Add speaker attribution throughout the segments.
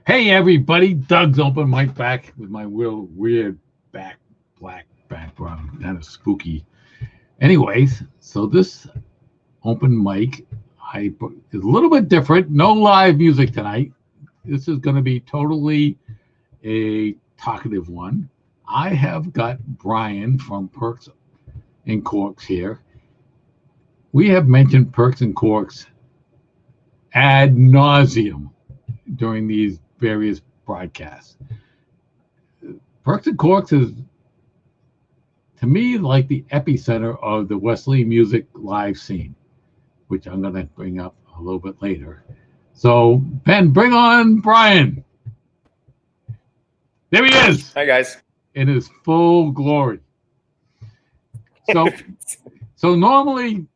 Speaker 1: Hey everybody, Doug's open mic back with my real weird black background, kind of spooky. Anyways, so this open mic is a little bit different. No live music tonight. This is going to be totally a talkative one. I have got Brian from Perks and Corks here. We have mentioned Perks and Corks ad nauseum during these various broadcasts. Perks and Corks is, to me, like the epicenter of the Wesley music live scene, which I'm going to bring up a little bit later. So, Ben, bring on Brian. There he is.
Speaker 2: Hi, guys.
Speaker 1: In his full glory. So normally,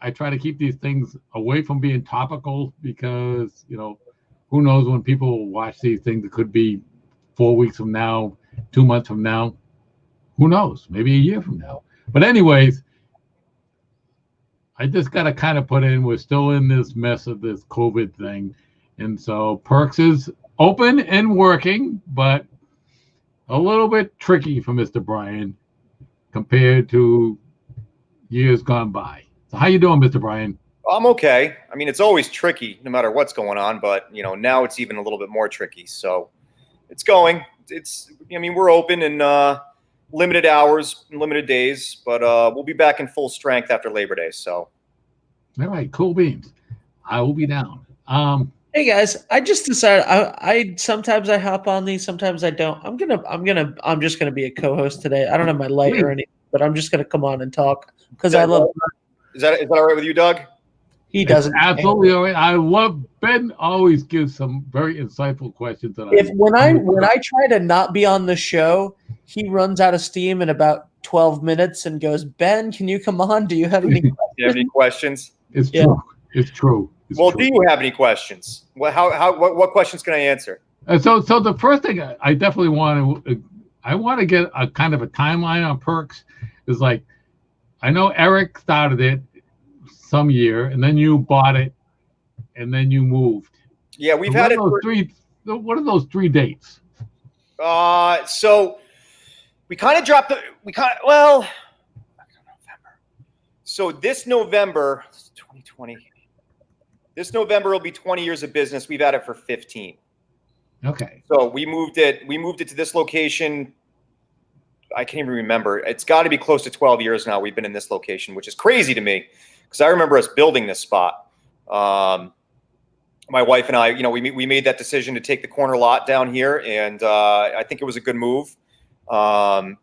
Speaker 1: I try to keep these things away from being topical because, who knows when people will watch these things. It could be 4 weeks from now, 2 months from now. Who knows? Maybe a year from now. But anyways, I just got to kind of put in, we're still in this mess of this COVID thing. And so Perks is open and working, but a little bit tricky for Mr. Brian compared to years gone by. So how you doing, Mr. Brian?
Speaker 2: I'm okay. I mean, it's always tricky no matter what's going on, but, now it's even a little bit more tricky. So it's going. We're open in limited hours, limited days, but we'll be back in full strength after Labor Day. So.
Speaker 1: All right, cool beans. I will be down.
Speaker 3: Hey guys, I just decided I sometimes I hop on these, sometimes I don't. I'm just gonna be a co-host today. I don't have my light or anything, but I'm just gonna come on and talk because I love.
Speaker 2: Is that all right with you, Doug?
Speaker 3: He doesn't.
Speaker 1: It's absolutely all right. I love Ben. Always gives some very insightful questions.
Speaker 3: When I try to not be on the show, he runs out of steam in about 12 minutes and goes, "Ben, can you come on? Do you have any?
Speaker 2: Do you have any questions?"
Speaker 1: It's true. It's true.
Speaker 2: Do you have any questions? What questions can I answer?
Speaker 1: So the first thing I definitely want to get a kind of a timeline on Perks is like, I know Eric started it some year, and then you bought it, and then you moved.
Speaker 2: Yeah, we've had it.
Speaker 1: What are those three dates?
Speaker 2: So we kind of dropped November. So this November, 2020. This November will be 20 years of business. We've had it for 15.
Speaker 1: Okay.
Speaker 2: So we moved it to this location. I can't even remember. It's got to be close to 12 years now we've been in this location, which is crazy to me because I remember us building this spot. My wife and I, we made that decision to take the corner lot down here, and I think it was a good move. So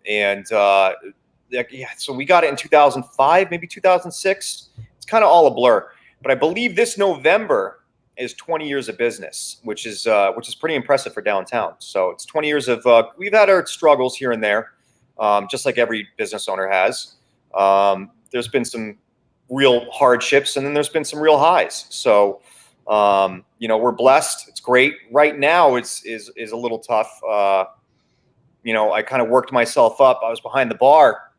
Speaker 2: we got it in 2005, maybe 2006. It's kind of all a blur. But I believe this November is 20 years of business, which is pretty impressive for downtown. So it's 20 years of we've had our struggles here and there, just like every business owner has. There's been some real hardships, and then there's been some real highs. So we're blessed. It's great. Right now, is a little tough. I kind of worked myself up. I was behind the bar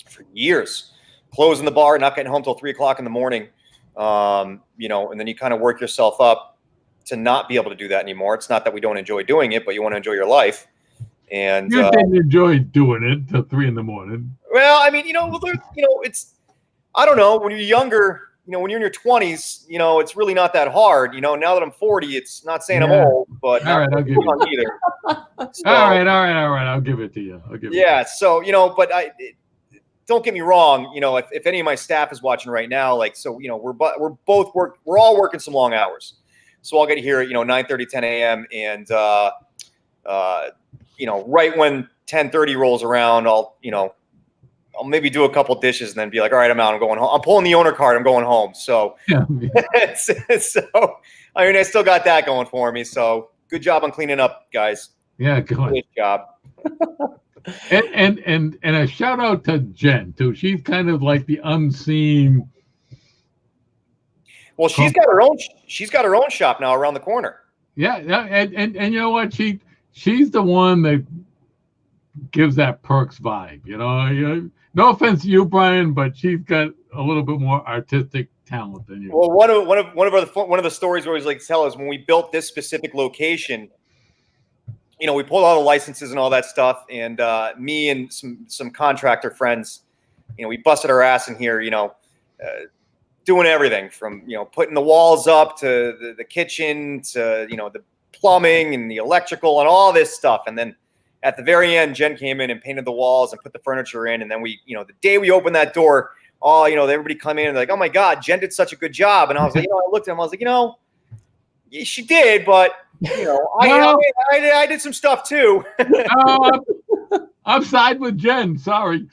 Speaker 2: for years, closing the bar, not getting home till 3 o'clock in the morning. And then you kind of work yourself up to not be able to do that anymore. It's not that we don't enjoy doing it, but you want to enjoy your life. And
Speaker 1: you didn't enjoy doing it till 3 in the morning.
Speaker 2: Well, I mean, it's, I don't know, when you're younger, when you're in your 20s, it's really not that hard. Now that I'm 40, it's not saying I'm old, but
Speaker 1: all right, I'll give you either. So, all right, I'll give it to you.
Speaker 2: So, but don't get me wrong. If any of my staff is watching right now, we're all working some long hours. So I'll get here at 9:30, 10 a.m. and right when 10:30 rolls around, I'll maybe do a couple dishes and then be like, all right, I'm out. I'm going home. I'm pulling the owner card. I'm going home. So, I still got that going for me. So good job on cleaning up, guys.
Speaker 1: Yeah, good
Speaker 2: job.
Speaker 1: And a shout out to Jen too. She's kind of like the unseen.
Speaker 2: Well, she's got her own shop now around the corner.
Speaker 1: Yeah, and you know what? She's the one that gives that Perks vibe. No offense to you, Brian, but she's got a little bit more artistic talent than you.
Speaker 2: Well, one of the stories we always like to tell is when we built this specific location. We pulled all the licenses and all that stuff, and me and some contractor friends, we busted our ass in here, doing everything from putting the walls up to the kitchen to the plumbing and the electrical and all this stuff. And then at the very end, Jen came in and painted the walls and put the furniture in. And then we, the day we opened that door, everybody come in and they're like, oh my God, Jen did such a good job. And I was like, I looked at him, I was like, yeah, she did, but I did some stuff too.
Speaker 1: I'm side with Jen. Sorry.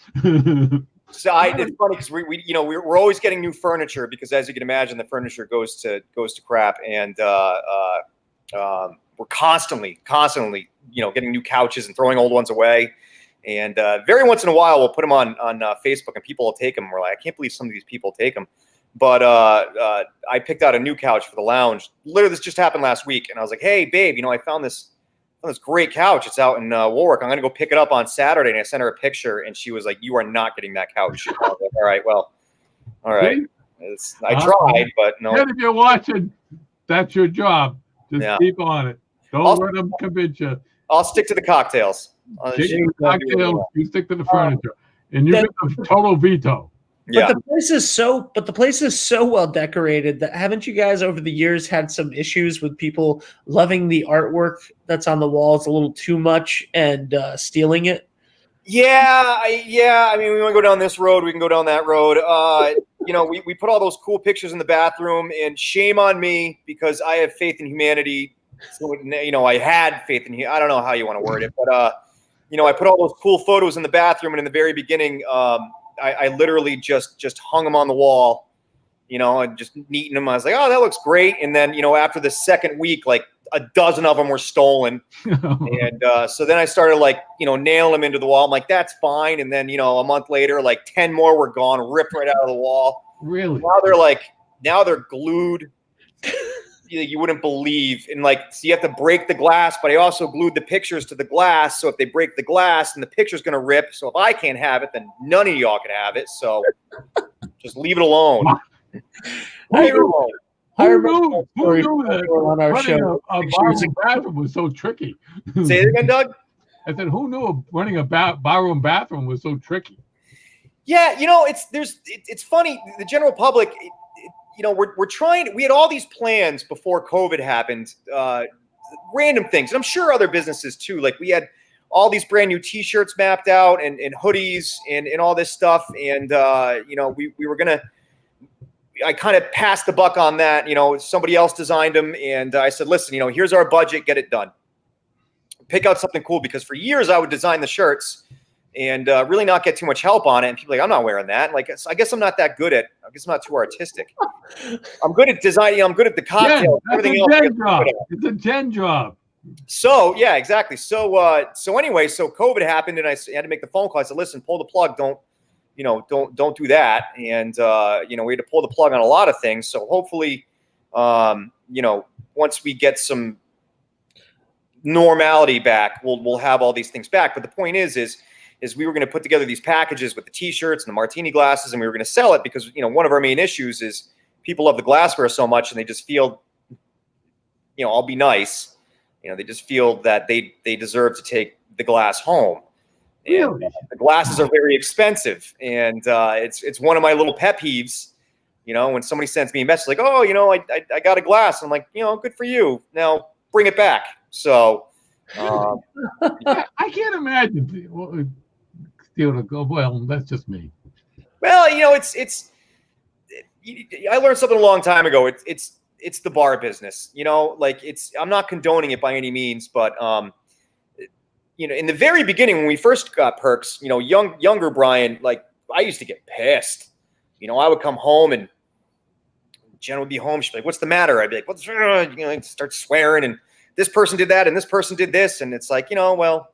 Speaker 2: So it's funny because we're always getting new furniture because, as you can imagine, the furniture goes to crap, and we're constantly getting new couches and throwing old ones away. And very once in a while, we'll put them on Facebook, and people will take them. We're like, I can't believe some of these people take them. But I picked out a new couch for the lounge. Literally, this just happened last week, and I was like, "Hey, babe, I found this great couch. It's out in Warwick. I'm gonna go pick it up on Saturday." And I sent her a picture, and she was like, "You are not getting that couch." I was like, all right. I tried, but no.
Speaker 1: If you're watching, that's your job. Just keep on it. Don't let them convince you.
Speaker 2: I'll stick to the cocktails.
Speaker 1: You stick to the furniture, and you get the total veto.
Speaker 3: But the place is so well decorated that haven't you guys over the years had some issues with people loving the artwork that's on the walls a little too much and stealing it?
Speaker 2: Yeah. I mean, we want to go down this road. We can go down that road. We put all those cool pictures in the bathroom, and shame on me because I have faith in humanity. So, I had faith in I don't know how you want to word it, but I put all those cool photos in the bathroom, and in the very beginning, I literally just hung them on the wall, and just neaten them. I was like, oh, that looks great. And then, after the second week, like a dozen of them were stolen. And so then I started nailing them into the wall. I'm like, that's fine. And then, a month later, 10 more were gone, ripped right out of the wall.
Speaker 1: Really?
Speaker 2: Now they're glued. You wouldn't believe. And so you have to break the glass, but I also glued the pictures to the glass. So if they break the glass, then the picture's going to rip. So if I can't have it, then none of y'all can have it. So just leave it alone.
Speaker 1: Who knew that on our show? A bathroom was so tricky.
Speaker 2: Say it again, Doug.
Speaker 1: I said, who knew running a barroom bathroom was so tricky?
Speaker 2: Yeah, it's funny. The general public. We're trying. We had all these plans before COVID happened, random things. And I'm sure other businesses too. We had all these brand new T-shirts mapped out and hoodies and all this stuff. And we were gonna. I kind of passed the buck on that. Somebody else designed them, and I said, listen, here's our budget, get it done. Pick out something cool, because for years I would design the shirts and really not get too much help on it. And people are like, I'm not wearing that. I guess I'm not that good at. I guess I'm not too artistic. I'm good at designing. I'm good at the cocktails. Everything else.
Speaker 1: It's a Jen job.
Speaker 2: So yeah, exactly. So anyway, so COVID happened, and I had to make the phone call. I said, listen, pull the plug. Don't do that. And we had to pull the plug on a lot of things. So hopefully, once we get some normality back, we'll have all these things back. But the point is we were going to put together these packages with the T-shirts and the martini glasses, and we were going to sell it because, one of our main issues is people love the glassware so much, and they just feel, I'll be nice. They just feel that they deserve to take the glass home. And the glasses are very expensive, and it's one of my little pet peeves. When somebody sends me a message like, "Oh, I got a glass," I'm like, good for you. Now bring it back. So
Speaker 1: I can't imagine stealing a go. Well, that's just me.
Speaker 2: Well, it's. I learned something a long time ago. It's the bar business. I'm not condoning it by any means, but in the very beginning when we first got Perks, younger Brian, I used to get pissed. I would come home and Jen would be home. She'd be like, "What's the matter?" I'd be like, "What's wrong?" I'd start swearing, and this person did that, and this person did this, and it's like, well,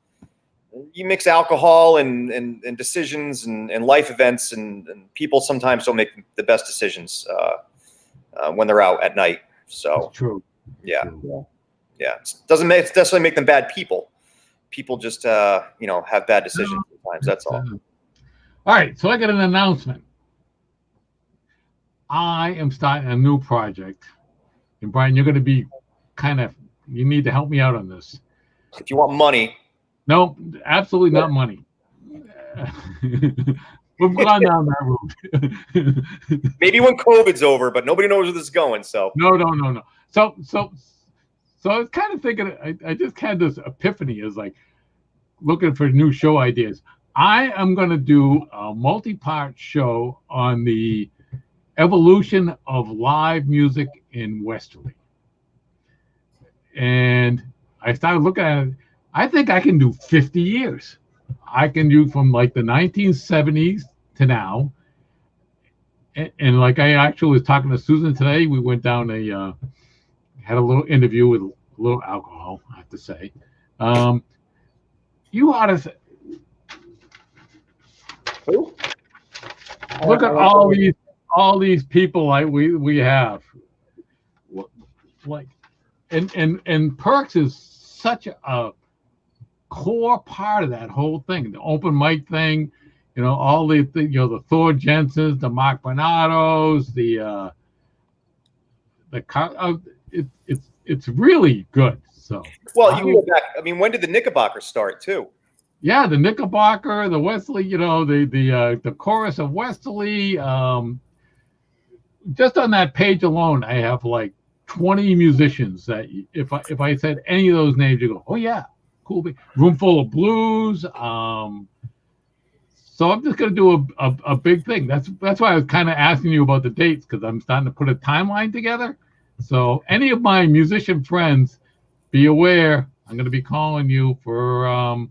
Speaker 2: you mix alcohol and decisions and life events, and people sometimes don't make the best decisions when they're out at night. So
Speaker 1: that's true.
Speaker 2: Yeah.
Speaker 1: True.
Speaker 2: Yeah. It doesn't necessarily make them bad people. People just, have bad decisions sometimes. That's all.
Speaker 1: All right. So I got an announcement. I am starting a new project, and Brian, you're going to be you need to help me out on this.
Speaker 2: If you want money,
Speaker 1: No, absolutely not money. We've gone down that route.
Speaker 2: maybe when COVID's over, but nobody knows where this is going. So
Speaker 1: No. So I was kind of thinking. I just had this epiphany, is like looking for new show ideas. I am going to do a multi-part show on the evolution of live music in Westerly. And I started looking at it. I think I can do 50 years. I can do from like the 1970s to now. And like I actually was talking to Susan today. We went down had a little interview with a little alcohol, I have to say. You ought to
Speaker 2: who?
Speaker 1: Look at all these people like we have. Like and Perks is such a core part of that whole thing. The open mic thing, all the Thor Jensens, the Mark Bernardos, it's really good. So
Speaker 2: well, you can go back. I mean, when did the Knickerbocker start too?
Speaker 1: Yeah, the Knickerbocker, the Wesley, the chorus of Wesley. Just on that page alone, I have like 20 musicians that if I said any of those names, you go, oh yeah, cool. Room Full of Blues. So I'm just gonna do a big thing. That's why I was kind of asking you about the dates, because I'm starting to put a timeline together. So any of my musician friends, be aware, I'm gonna be calling you for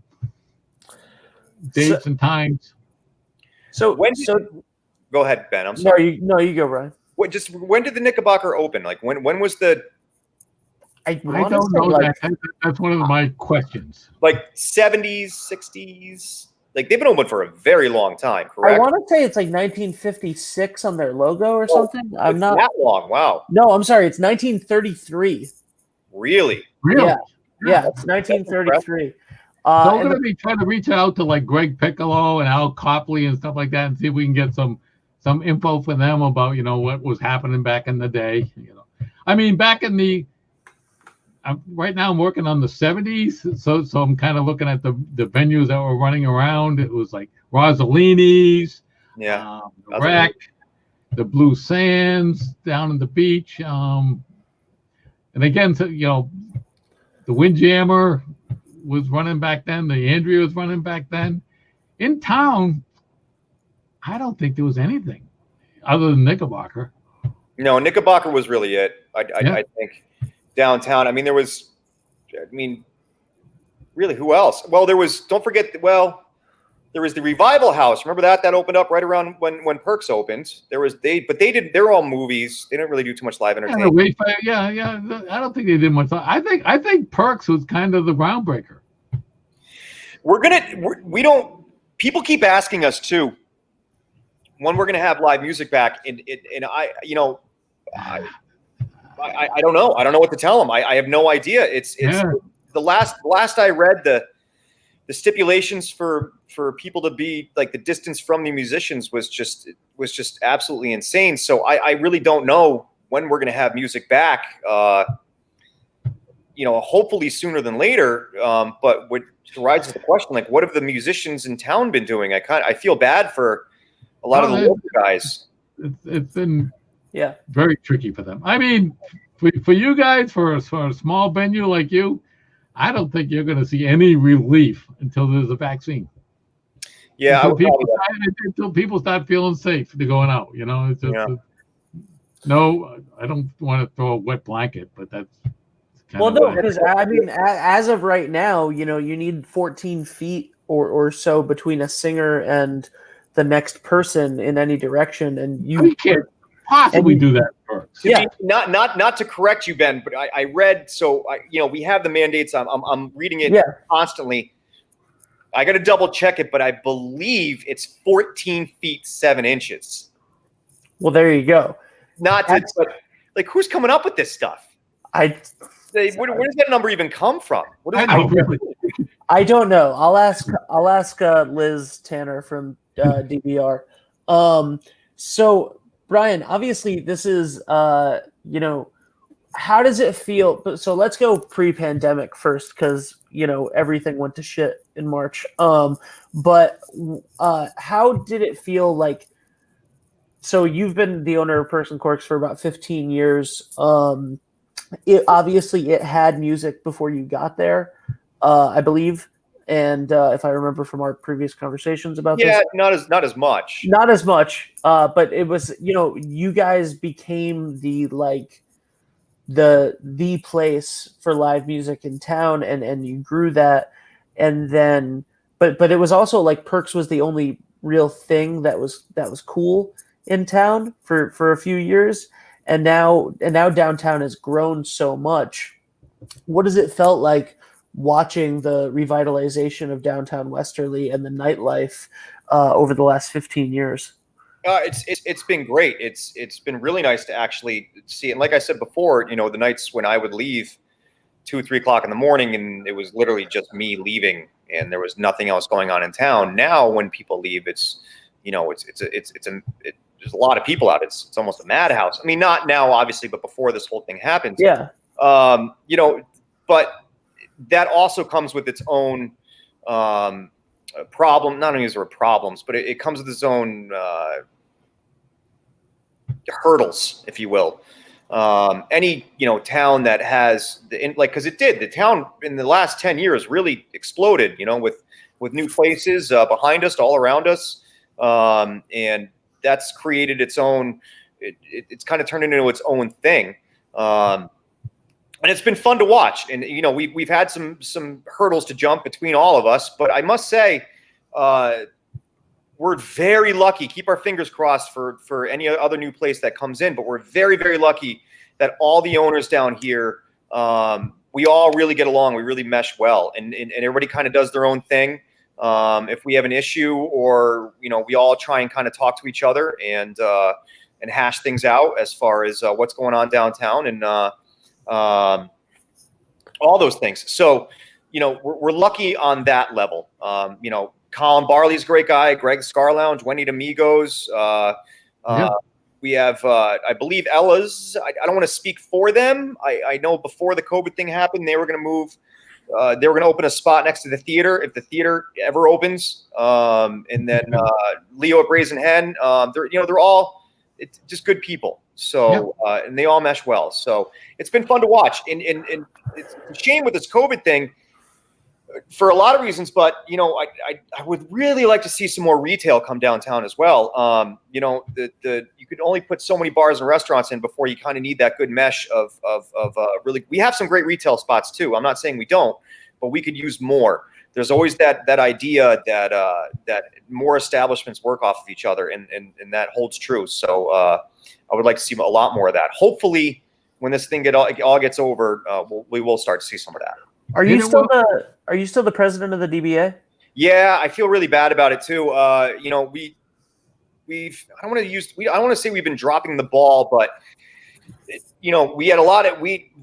Speaker 1: dates and times.
Speaker 2: So go ahead, Ben. I'm sorry.
Speaker 3: No, you go, Ryan.
Speaker 2: When did the Knickerbocker open? Like when was the?
Speaker 3: I
Speaker 1: don't know. That's one of my questions.
Speaker 2: Like 70s, 60s. Like they've been open for a very long time. Correct.
Speaker 3: I want to say it's like 1956 on their logo or something. I'm not
Speaker 2: that long. Wow.
Speaker 3: No, I'm sorry. It's 1933.
Speaker 2: Really?
Speaker 3: Yeah, it's 1933.
Speaker 1: I'm going to be trying to reach out to like Greg Piccolo and Al Copley and stuff like that, and see if we can get some info for them about what was happening back in the day. I mean, back in right now I'm working on the 70s, so I'm kind of looking at the venues that were running around. It was like Rossellini's, the Wreck, the Blue Sands down on the beach, and again, the Windjammer was running back then. The Andrea was running back then. In town, I don't think there was anything other than Knickerbocker.
Speaker 2: No, Knickerbocker was really it. I think downtown. I mean, really, who else? Well, there was. Don't forget. Well, there was the Revival House. Remember that opened up right around when Perks opened. But they did. They're all movies. They didn't really do too much live entertainment.
Speaker 1: Yeah. I don't think they did much. I think Perks was kind of the groundbreaker.
Speaker 2: We don't. People keep asking us too when we're gonna have live music back, and I don't know. I don't know what to tell them. I have no idea. It's the last I read the stipulations for people to be like the distance from the musicians was just absolutely insane. So I really don't know when we're going to have music back. Hopefully sooner than later. But what arises the question, like, what have the musicians in town been doing? I feel bad for a lot of the local guys.
Speaker 1: It's been very tricky for them. I mean, for you guys, for a small venue like you, I don't think you're going to see any relief until there's a vaccine.
Speaker 2: Yeah,
Speaker 1: until people start feeling safe to going out. It's just no. I don't want to throw a wet blanket, but that's
Speaker 3: because I mean, as of right now, you need 14 feet or so between a singer and the next person in any direction, and you
Speaker 1: can't possibly do that first.
Speaker 2: Yeah, not to correct you, Ben, but I read. So we have the mandates. I'm reading it constantly. I got to double check it, but I believe it's 14 feet 7 inches.
Speaker 3: Well, there you go.
Speaker 2: But like, who's coming up with this stuff? Where does that number even come from?
Speaker 3: I don't know. I'll ask Liz Tanner from DVR. So Brian, obviously this is, you know, how does it feel? So let's go pre-pandemic first, because everything went to shit in March. But how did it feel like? So you've been the owner of Perks and Corks for about 15 years. It had music before you got there, I believe, and if I remember from our previous conversations about this,
Speaker 2: not as much.
Speaker 3: not as much. But it was, you guys became the place for live music in town, and you grew that, and then but it was also like Perks was the only real thing that was cool in town for a few years, and now downtown has grown so much. What has it felt like watching the revitalization of downtown Westerly and the nightlife over the last 15 years?
Speaker 2: It's been great. It's been really nice to actually see it. And like I said before, the nights when I would leave 2 or 3 o'clock in the morning, and it was literally just me leaving, and there was nothing else going on in town. Now, when people leave, there's a lot of people out. It's almost a madhouse. I mean, not now, obviously, but before this whole thing happened.
Speaker 3: Yeah.
Speaker 2: But that also comes with its own problem. Not only is there problems, but it comes with its own hurdles, if you will. Any town that has because the town in the last 10 years really exploded. With new places behind us, all around us, and that's created its own. It's kind of turned into its own thing. And it's been fun to watch. And we've had some hurdles to jump between all of us, but I must say, we're very lucky. Keep our fingers crossed for any other new place that comes in, but we're very, very lucky that all the owners down here, we all really get along. We really mesh well, and everybody kind of does their own thing. If we have an issue, or we all try and kind of talk to each other and hash things out as far as what's going on downtown, and all those things. So, we're lucky on that level. Colin Barley's a great guy. Greg Scar Lounge, Wendy D'Amigos. We have, I believe, Ella's. I don't want to speak for them. I know before the COVID thing happened, they were going to move. They were going to open a spot next to the theater if the theater ever opens. And then Leo at Brazen Hen. They're all just good people. So and they all mesh well. So it's been fun to watch. And it's a shame with this COVID thing for a lot of reasons. But I would really like to see some more retail come downtown as well. You could only put so many bars and restaurants in before you kind of need that good mesh of really. We have some great retail spots too. I'm not saying we don't, but we could use more. There's always that idea that more establishments work off of each other, and that holds true. So I would like to see a lot more of that. Hopefully, when this thing all gets over, we will start to see some of that.
Speaker 3: Are you still the president of the DBA? Yeah,
Speaker 2: I feel really bad about it too. I don't want to say we've been dropping the ball, but we had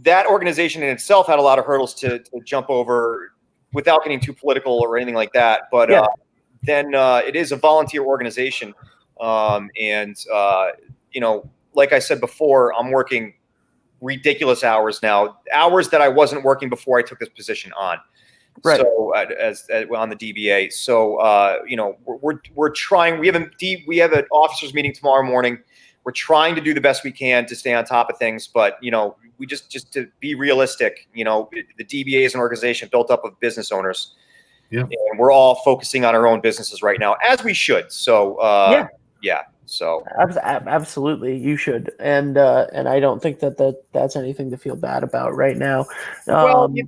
Speaker 2: that organization in itself had a lot of hurdles to jump over without getting too political or anything like that. But then it is a volunteer organization, and like I said before, I'm working ridiculous hours now, hours that I wasn't working before I took this position on.
Speaker 3: Right.
Speaker 2: So as on the DBA. So we're trying. We have an officers meeting tomorrow morning. We're trying to do the best we can to stay on top of things, but we just to be realistic. The DBA is an organization built up of business owners.
Speaker 1: Yeah.
Speaker 2: And we're all focusing on our own businesses right now, as we should. So yeah. So
Speaker 3: absolutely, you should, and I don't think that's anything to feel bad about right now.
Speaker 2: Well, you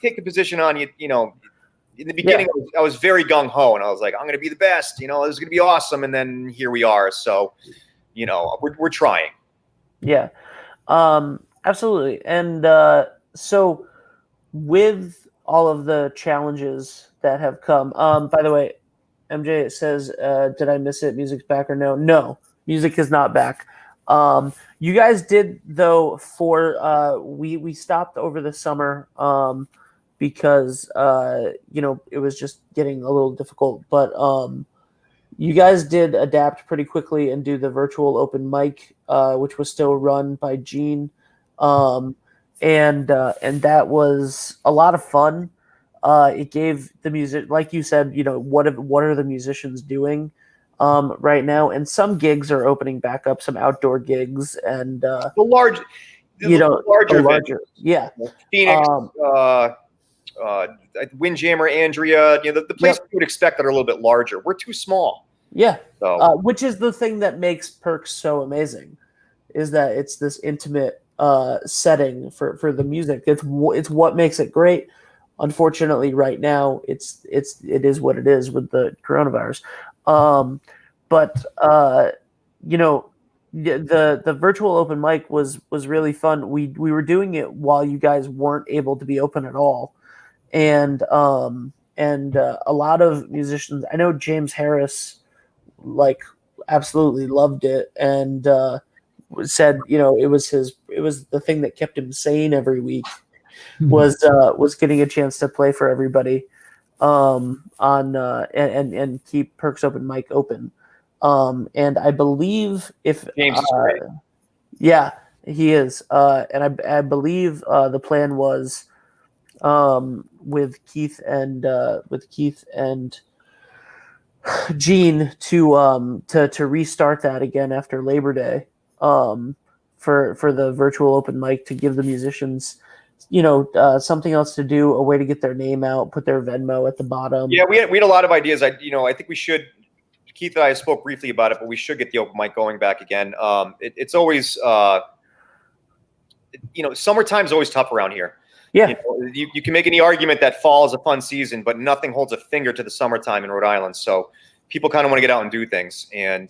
Speaker 2: take the position on in the beginning. I was very gung ho, and I was like, I'm going to be the best. This is going to be awesome, and then here we are. So, we're trying.
Speaker 3: Yeah, absolutely, and so with all of the challenges that have come. By the way, MJ, it says, did I miss it? Music's back or no? No, music is not back. You guys did, though, we stopped over the summer because, it was just getting a little difficult. But you guys did adapt pretty quickly and do the virtual open mic, which was still run by Gene, and that was a lot of fun. It gave the music, like you said, what are the musicians doing right now? And some gigs are opening back up, some outdoor gigs, and
Speaker 2: the larger
Speaker 3: yeah,
Speaker 2: Phoenix, Windjammer, Andrea, the places you would expect that are a little bit larger. We're too small.
Speaker 3: Yeah,
Speaker 2: so.
Speaker 3: Which is the thing that makes Perks so amazing, is that it's this intimate setting for the music. It's what makes it great. Unfortunately, right now it is what it is with the coronavirus. But the virtual open mic was really fun. We were doing it while you guys weren't able to be open at all, and a lot of musicians. I know James Harris absolutely loved it and said it was the thing that kept him sane every week was getting a chance to play for everybody and keep Perks open mic open. And I believe if
Speaker 2: James is great.
Speaker 3: Yeah, he is. And I believe the plan was with Keith and Gene to restart that again after Labor Day for the virtual open mic, to give the musicians something else to do, a way to get their name out, put their Venmo at the bottom.
Speaker 2: Yeah, we had a lot of ideas. I think we should. Keith and I spoke briefly about it, but we should get the open mic going back again. It's always summertime's always tough around here.
Speaker 3: Yeah,
Speaker 2: you can make any argument that fall is a fun season, but nothing holds a finger to the summertime in Rhode Island. So people kind of want to get out and do things, and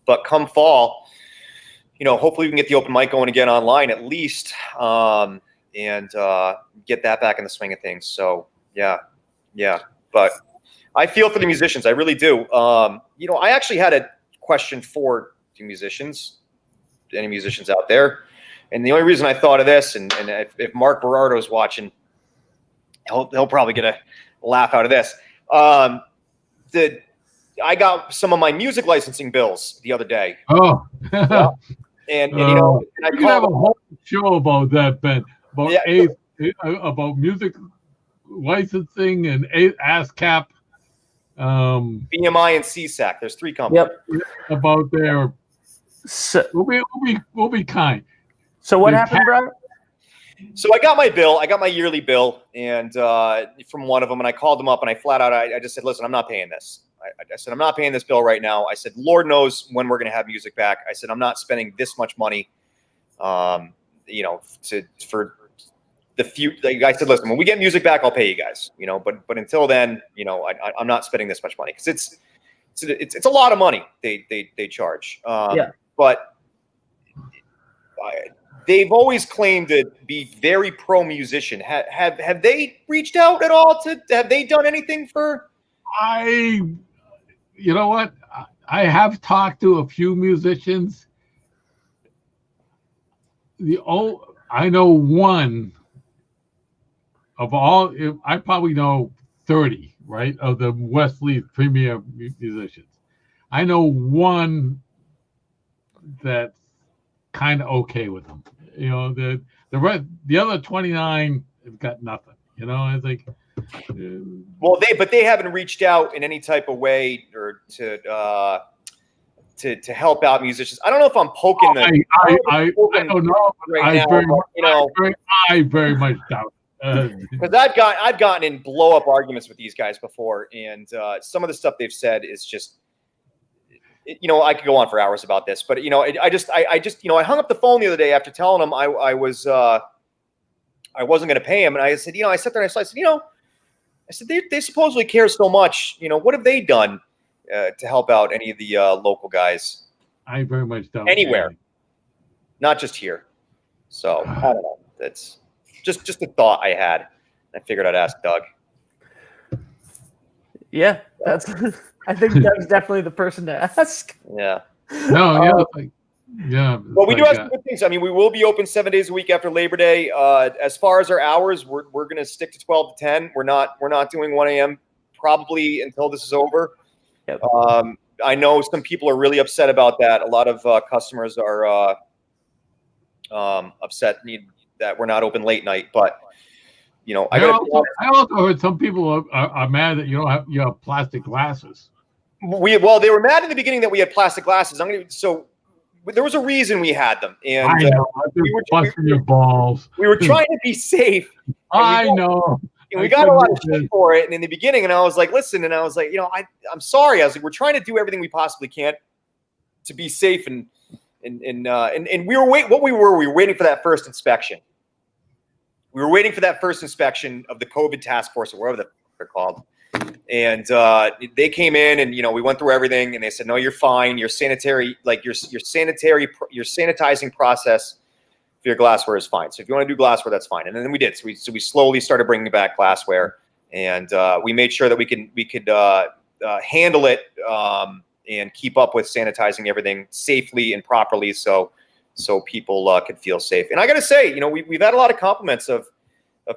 Speaker 2: but come fall, hopefully we can get the open mic going again online at least, and get that back in the swing of things. So yeah. But I feel for the musicians, I really do. I actually had a question for the musicians, any musicians out there. And the only reason I thought of this, and if Mark Berardo's watching, he'll probably get a laugh out of this. I got some of my music licensing bills the other day.
Speaker 1: Oh,
Speaker 2: yeah. and
Speaker 1: I have a whole show about that, Ben. About music licensing and ASCAP.
Speaker 2: BMI and CSAC. There's 3 companies.
Speaker 3: Yep.
Speaker 1: About their. So, we'll be kind.
Speaker 3: So what happened, Brian?
Speaker 2: So I got my bill. I got my yearly bill, and from one of them, and I called them up, and I flat out, I just said, "Listen, I'm not paying this." I said, "I'm not paying this bill right now." I said, "Lord knows when we're going to have music back." I said, "I'm not spending this much money, for the few." I said, "Listen, when we get music back, I'll pay you guys, But until then, I'm not spending this much money, because it's a lot of money they charge." But they've always claimed to be very pro musician. Have they reached out at all have they done anything for?
Speaker 1: You know what? I have talked to a few musicians. I know one of all. I probably know 30, right, of the Wesley premier musicians. I know one that's kind of okay with them. The other 29 have got nothing. It's like.
Speaker 2: Well, they haven't reached out in any type of way or to help out musicians. I don't know if I'm poking them.
Speaker 1: I don't know. I very much doubt.
Speaker 2: Because I've gotten in blow up arguments with these guys before, and some of the stuff they've said is just. I could go on for hours about this, but I hung up the phone the other day after telling them I wasn't going to pay him, and I said, I sat there and I said, they supposedly care so much, what have they done to help out any of the local guys?
Speaker 1: I very much don't.
Speaker 2: Anywhere, not just here. So I don't know. That's just a thought I had. I figured I'd ask Doug.
Speaker 3: Yeah, that's. I think Doug's definitely the person to ask.
Speaker 2: Yeah.
Speaker 1: No, yeah.
Speaker 2: Well, we do have some good things. I mean, we will be open 7 days a week after Labor Day. As far as our hours, we're going to stick to 12 to 10. We're not doing 1 a.m. probably until this is over.
Speaker 3: Yep.
Speaker 2: I know some people are really upset about that. A lot of customers are upset that we're not open late night, but
Speaker 1: I also heard some people are mad that you have plastic glasses.
Speaker 2: Well, they were mad in the beginning that we had plastic glasses. So there was a reason we had them, and
Speaker 1: I know. We were busting your balls.
Speaker 2: We were trying to be safe.
Speaker 1: I know.
Speaker 2: And we got a lot of shit for it. And in the beginning, and I was like, listen, and I was like, I'm sorry. I was like, we're trying to do everything we possibly can to be safe, and we were we were waiting for that first inspection. We were waiting for that first inspection of the COVID task force, or whatever they're called. And they came in, and we went through everything, and they said, no, you're fine. Your sanitary, your sanitizing process for your glassware is fine. So if you want to do glassware, that's fine. And then we did. So we slowly started bringing back glassware, and we made sure that we could handle it and keep up with sanitizing everything safely and properly, so people could feel safe. And I got to say, we've had a lot of compliments of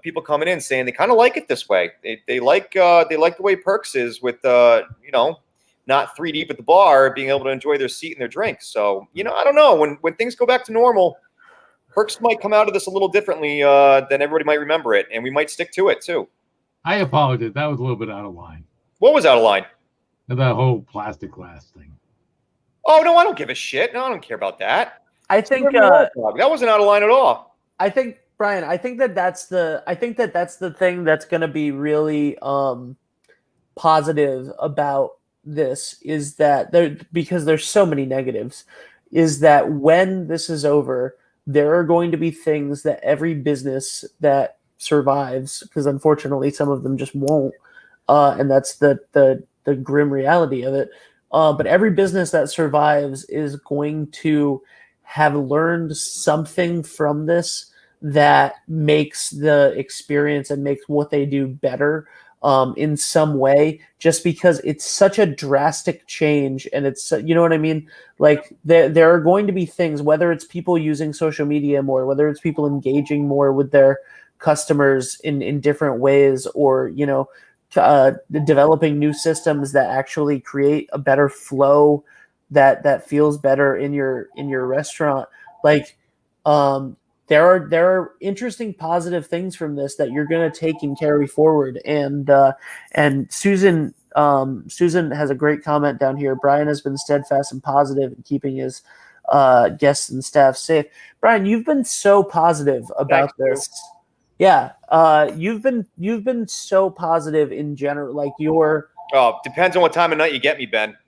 Speaker 2: people coming in saying they kind of like it this way. They like the way Perks is with not 3 deep at the bar, being able to enjoy their seat and their drink. So I don't know, when things go back to normal, Perks might come out of this a little differently than everybody might remember it, and we might stick to it too.
Speaker 1: I apologize. That was a little bit out of line.
Speaker 2: What was out of line?
Speaker 1: That whole plastic glass thing.
Speaker 2: Oh no, I don't give a shit. No, I don't care about that.
Speaker 3: I think
Speaker 2: that wasn't out of line at all.
Speaker 3: I think, Brian, I think that's the thing that's going to be really positive about this, is that because there's so many negatives, is that when this is over, there are going to be things that every business that survives, because unfortunately some of them just won't, and that's the grim reality of it. But every business that survives is going to have learned something from this that makes the experience and makes what they do better in some way, just because it's such a drastic change. And it's, you know what I mean? Like there are going to be things, whether it's people using social media more, whether it's people engaging more with their customers in different ways, or, developing new systems that actually create a better flow that feels better in your restaurant. Like, there are interesting positive things from this that you're going to take and carry forward. And Susan has a great comment down here. Brian has been steadfast and positive in keeping his guests and staff safe. Brian, you've been so positive about this. Yeah, you've been so positive in general. Like
Speaker 2: depends on what time of night you get me, Ben.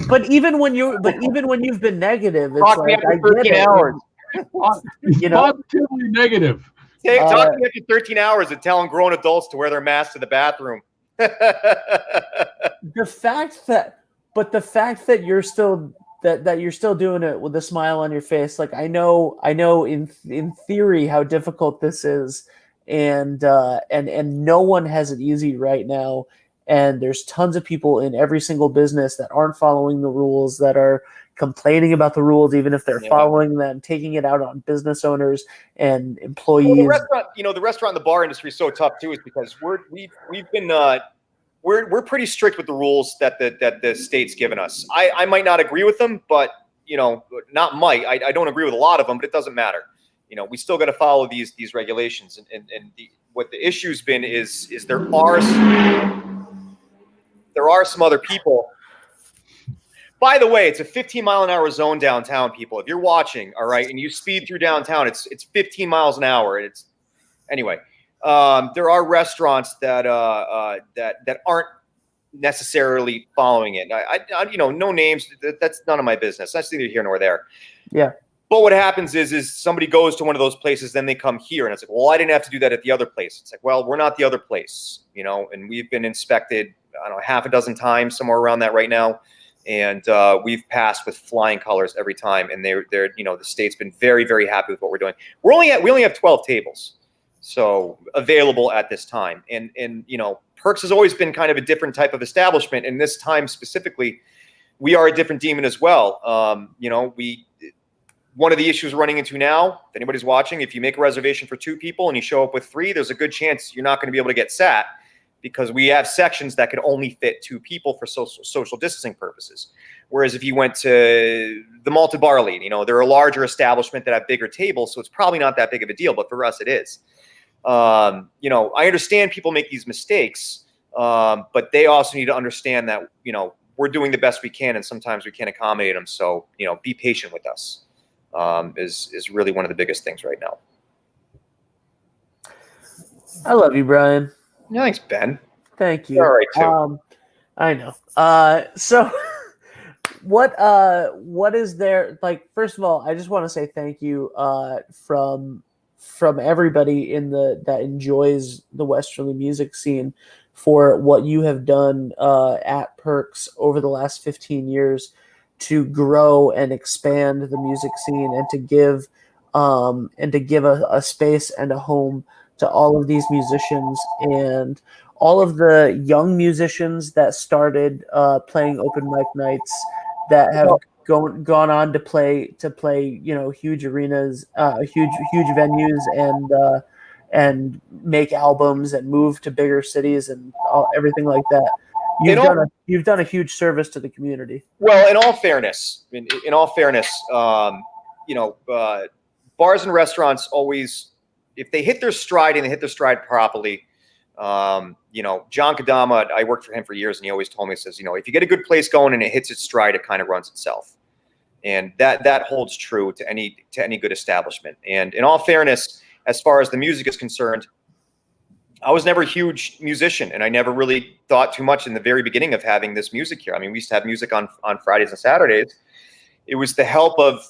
Speaker 3: But even when you've been negative, it's
Speaker 2: Talk
Speaker 3: like,
Speaker 2: after 13 hours.
Speaker 1: Positively negative.
Speaker 2: Talk to me after 13 hours and telling grown adults to wear their masks to the bathroom.
Speaker 3: The fact that you're still that you're still doing it with a smile on your face, like I know in theory how difficult this is, and no one has it easy right now. And there's tons of people in every single business that aren't following the rules, that are complaining about the rules, even if they're following them, taking it out on business owners and employees.
Speaker 2: Well, the restaurant and the bar industry is so tough too, is because we've been we're pretty strict with the rules that the state's given us. I might not agree with them, but I don't agree with a lot of them, but it doesn't matter. We still got to follow these regulations. And what the issue's been is there are some other people. By the way, it's a 15-mile-an-hour zone downtown, people. If you're watching, all right, and you speed through downtown, it's 15 miles an hour. Anyway. There are restaurants that aren't necessarily following it. I no names. That's none of my business. That's neither here nor there.
Speaker 3: Yeah.
Speaker 2: But what happens is somebody goes to one of those places, then they come here, and it's like, well, I didn't have to do that at the other place. It's like, well, we're not the other place, and we've been inspected, I don't know, half a dozen times, somewhere around that right now. And we've passed with flying colors every time. And they're the state's been very, very happy with what we're doing. We only have 12 tables, so available at this time. And Perks has always been kind of a different type of establishment. And this time specifically, we are a different demon as well. One of the issues we're running into now, if anybody's watching, if you make a reservation for 2 people and you show up with 3, there's a good chance you're not going to be able to get sat. because we have sections that could only fit 2 people for social distancing purposes. Whereas if you went to the Malted Barley, they're a larger establishment that have bigger tables, so it's probably not that big of a deal, but for us it is. I understand people make these mistakes, but they also need to understand that, we're doing the best we can, and sometimes we can't accommodate them. So, be patient with us, is really one of the biggest things right now.
Speaker 3: I love you, Brian.
Speaker 2: Yeah, thanks, Ben.
Speaker 3: Thank you.
Speaker 2: All right, too.
Speaker 3: I know. So what is there, like, first of all, I just want to say thank you from everybody that enjoys the Westerly music scene for what you have done at Perks over the last 15 years to grow and expand the music scene, and to give a space and a home to all of these musicians and all of the young musicians that started playing open mic nights, that have gone on to play huge arenas, huge venues, and make albums and move to bigger cities and everything like that. You've done a huge service to the community.
Speaker 2: Well, in all fairness, bars and restaurants always, if they hit their stride and they hit their stride properly, John Kadama, I worked for him for years, and he always told me, says, if you get a good place going and it hits its stride, it kind of runs itself. And that holds true to any good establishment. And in all fairness, as far as the music is concerned, I was never a huge musician, and I never really thought too much in the very beginning of having this music here. I mean, we used to have music on Fridays and Saturdays. It was the help of,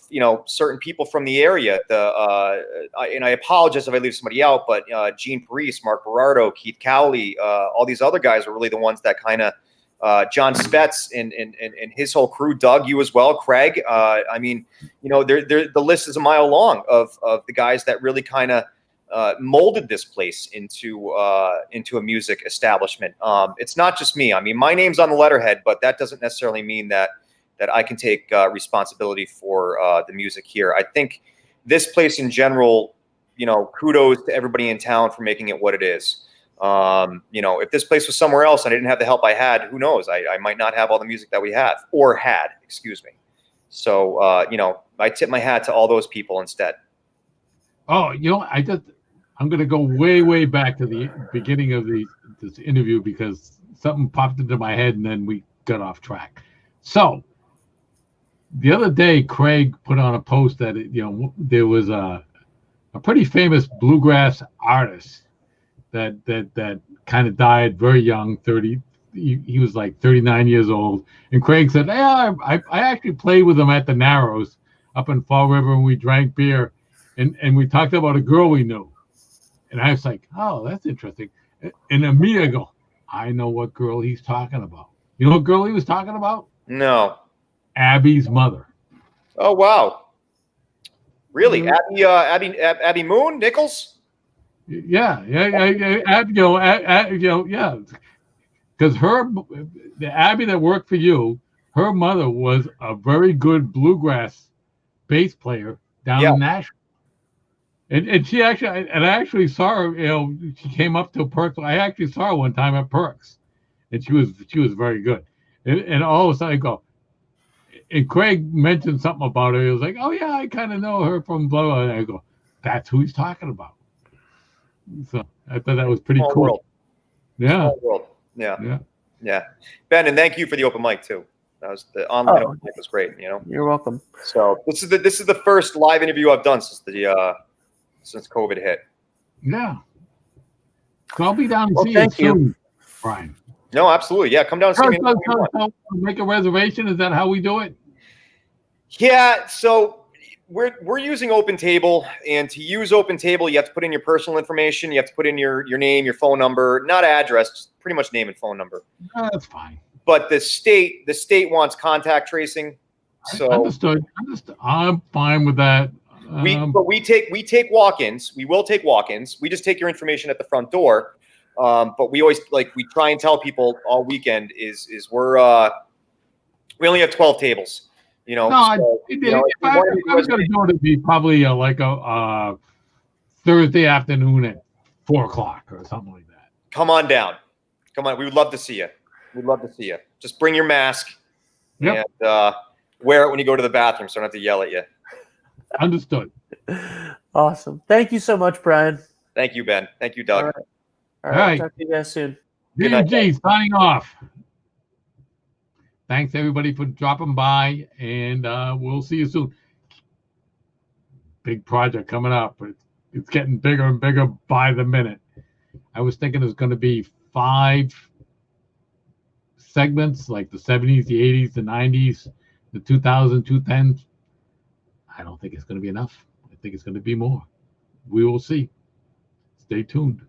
Speaker 2: certain people from the area. And I apologize if I leave somebody out, but Gene Parise, Mark Berardo, Keith Cowley, all these other guys are really the ones that kind of, John Spetz and his whole crew, Doug, you as well, Craig. The list is a mile long of the guys that really kind of molded this place into a music establishment. It's not just me. I mean, my name's on the letterhead, but that doesn't necessarily mean that I can take responsibility for the music here. I think this place in general, kudos to everybody in town for making it what it is. If this place was somewhere else and I didn't have the help I had, who knows? I might not have all the music that we have, or had, excuse me. So, I tip my hat to all those people instead.
Speaker 1: Oh, I'm going to go way, way back to the beginning of this interview, because something popped into my head and then we got off track. So the other day, Craig put on a post that, there was a pretty famous bluegrass artist that kind of died very young, 30. He was like 39 years old. And Craig said, "Yeah, I actually played with him at the Narrows up in Fall River, and we drank beer, and we talked about a girl we knew." And I was like, "Oh, that's interesting." And immediately I go, "I know what girl he's talking about." You know what girl he was talking about?
Speaker 2: No.
Speaker 1: Abby's mother.
Speaker 2: Oh, wow. Really? Abby Moon Nichols?
Speaker 1: Yeah. Yeah. Because the Abby that worked for you, her mother was a very good bluegrass bass player down in Nashville. And she actually, and I actually saw her, she came up to Perks. I actually saw her one time at Perks, and she was very good. And all of a sudden I go, and Craig mentioned something about her. He was like, "Oh yeah, I kind of know her from blah blah." And I go, "That's who he's talking about." So I thought that was pretty cool.
Speaker 2: World.
Speaker 1: Yeah.
Speaker 2: Small world. Yeah. Ben, and thank you for the open mic too. That was the online open mic was great.
Speaker 3: You're welcome.
Speaker 2: So this is the first live interview I've done since COVID hit.
Speaker 1: Yeah. So I'll be down to see you soon, Brian.
Speaker 2: No, absolutely. Yeah, come down and see me.
Speaker 1: So make a reservation. Is that how we do it?
Speaker 2: Yeah. So we're using Open Table, and to use Open Table, you have to put in your personal information. You have to put in your name, your phone number, not address, just pretty much name and phone number.
Speaker 1: That's fine.
Speaker 2: But the state wants contact tracing. So
Speaker 1: understood. I'm fine with that.
Speaker 2: But we take walk-ins. We will take walk-ins. We just take your information at the front door. But we always we try and tell people all weekend is we only have 12 tables. If
Speaker 1: I was going to do it, it'd be probably like a Thursday afternoon at 4:00 or something like that.
Speaker 2: Come on down. Come on. We would love to see you. We'd love to see you. Just bring your mask
Speaker 1: Yep.
Speaker 2: and wear it when you go to the bathroom so I don't have to yell at you.
Speaker 1: Understood.
Speaker 3: Awesome. Thank you so much, Brian.
Speaker 2: Thank you, Ben. Thank you, Doug.
Speaker 3: All right.
Speaker 1: All right.
Speaker 3: Talk to you guys soon.
Speaker 2: Good night,
Speaker 1: D&G signing off. Thanks everybody for dropping by, and we'll see you soon. Big project coming up, but it's getting bigger and bigger by the minute. I was thinking there's going to be 5 segments, like the 70s, the 80s, the 90s, the 2000s, 2010s. I don't think it's going to be enough. I think it's going to be more. We will see. Stay tuned.